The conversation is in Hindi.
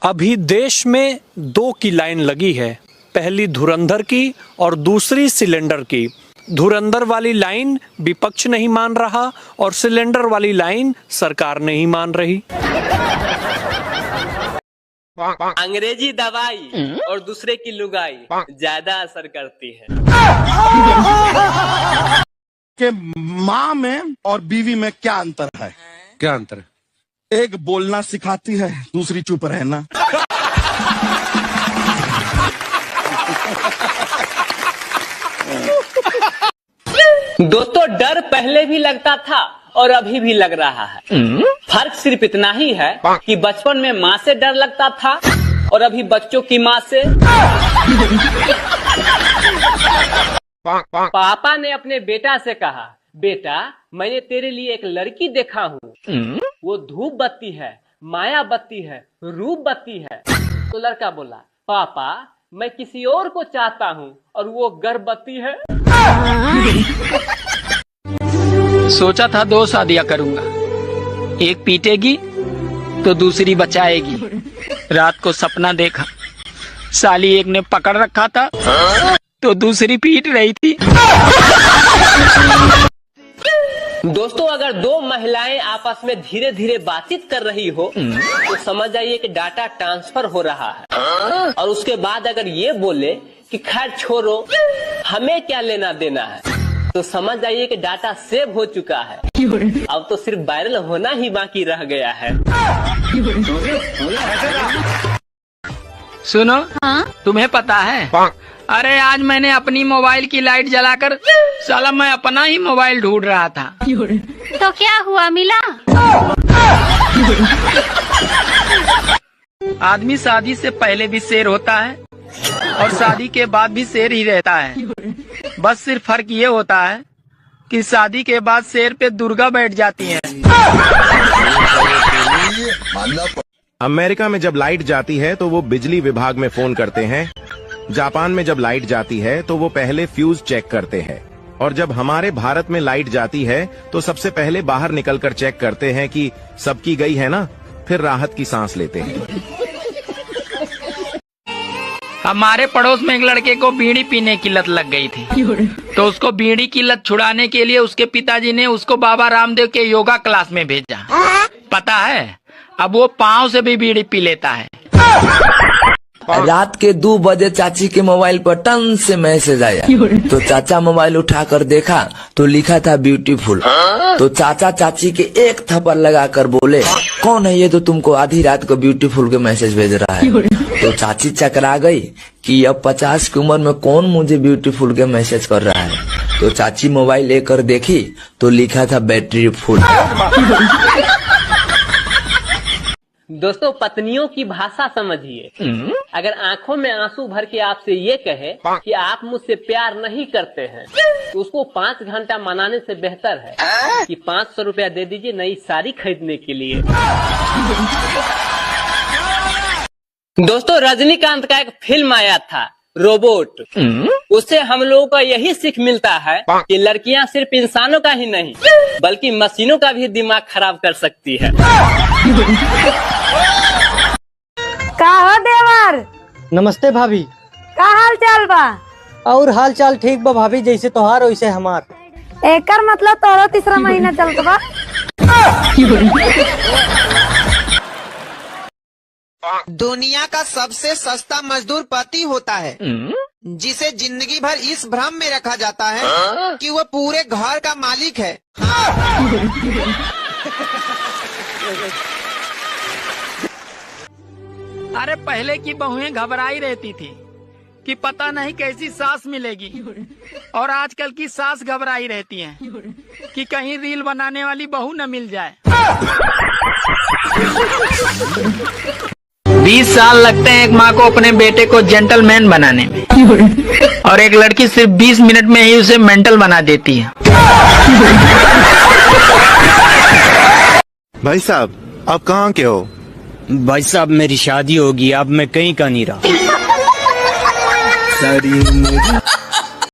अभी देश में दो की लाइन लगी है, पहली धुरंधर की और दूसरी सिलेंडर की। धुरंधर वाली लाइन विपक्ष नहीं मान रहा और सिलेंडर वाली लाइन सरकार नहीं मान रही। अंग्रेजी दवाई और दूसरे की लुगाई ज्यादा असर करती है। कि माँ में और बीवी में क्या अंतर है? क्या अंतर है? एक बोलना सिखाती है, दूसरी चुप रहना। दोस्तों, डर पहले भी लगता था और अभी भी लग रहा है। फर्क सिर्फ इतना ही है कि बचपन में माँ से डर लगता था और अभी बच्चों की माँ से। पापा ने अपने बेटा से कहा, बेटा मैंने तेरे लिए एक लड़की देखा हूँ, वो धूप बत्ती है, माया बत्ती है, रूप बत्ती है। तो लड़का बोला, पापा मैं किसी और को चाहता हूँ और वो गर्भवती है। सोचा था 2 शादियां करूंगा, एक पीटेगी तो दूसरी बचाएगी। रात को सपना देखा, साली एक ने पकड़ रखा था तो दूसरी पीट रही थी। दोस्तों, अगर 2 महिलाएं आपस में धीरे धीरे बातचीत कर रही हो तो समझ जाइए कि डाटा ट्रांसफर हो रहा है। और उसके बाद अगर ये बोले कि खैर छोड़ो, हमें क्या लेना देना है, तो समझ जाइए कि डाटा सेव हो चुका है। अब तो सिर्फ वायरल होना ही बाकी रह गया है। सुनो, हाँ? तुम्हें पता है, अरे आज मैंने अपनी मोबाइल की लाइट जलाकर साला मैं अपना ही मोबाइल ढूंढ रहा था। तो क्या हुआ, मिला? आदमी शादी से पहले भी शेर होता है और शादी के बाद भी शेर ही रहता है। बस सिर्फ फर्क ये होता है कि शादी के बाद शेर पे दुर्गा बैठ जाती है। अमेरिका में जब लाइट जाती है तो वो बिजली विभाग में फोन करते हैं। जापान में जब लाइट जाती है तो वो पहले फ्यूज चेक करते हैं। और जब हमारे भारत में लाइट जाती है तो सबसे पहले बाहर निकलकर चेक करते हैं कि सबकी गई है ना, फिर राहत की सांस लेते हैं। हमारे पड़ोस में एक लड़के को बीड़ी पीने की लत लग गई थी, तो उसको बीड़ी की लत छुड़ाने के लिए उसके पिताजी ने उसको बाबा रामदेव के योगा क्लास में भेजा। पता है, अब वो पाँव से भी बीड़ी पी लेता है। रात के 2 बजे चाची के मोबाइल पर टन से मैसेज आया, तो चाचा मोबाइल उठाकर देखा तो लिखा था ब्यूटीफुल। तो चाचा चाची के एक थप्पड़ लगाकर बोले, कौन है ये तो तुमको आधी रात को ब्यूटीफुल के मैसेज भेज रहा है। तो चाची चकरा गई कि अब 50 की उम्र में कौन मुझे ब्यूटीफुल के मैसेज कर रहा है। तो चाची मोबाइल लेकर देखी तो लिखा था बैटरी फुल। दोस्तों, पत्नियों की भाषा समझिए। अगर आंखों में आंसू भर के आपसे ये कहे कि आप मुझसे प्यार नहीं करते हैं, तो उसको 5 घंटा मनाने से बेहतर है कि 500 रुपया दे दीजिए नई साड़ी खरीदने के लिए। दोस्तों, रजनीकांत का एक फिल्म आया था, रोबोट। उससे हम लोगों को यही सीख मिलता है कि लड़कियां सिर्फ इंसानों का ही नहीं बल्कि मशीनों का भी दिमाग खराब कर सकती है। का हो देवर? नमस्ते भाभी। का हाल चाल बा? और हाल चाल ठीक बा भाभी, जैसे तोहार वैसे हमार। एकर मतलब तोरो तीसरा महीना चलत बा। दुनिया का सबसे सस्ता मजदूर पति होता है, जिसे जिंदगी भर इस भ्रम में रखा जाता है कि वो पूरे घर का मालिक है। अरे पहले की बहुएं घबराई रहती थी कि पता नहीं कैसी सास मिलेगी, और आजकल की सास घबराई रहती हैं कि कहीं रील बनाने वाली बहू न मिल जाए। 20 साल लगते हैं एक माँ को अपने बेटे को जेंटलमैन बनाने में, और एक लड़की सिर्फ 20 मिनट में ही उसे मेंटल बना देती है। भाई साहब, आप कहाँ के हो? भाई साहब, मेरी शादी होगी, अब मैं कहीं का नहीं रहा।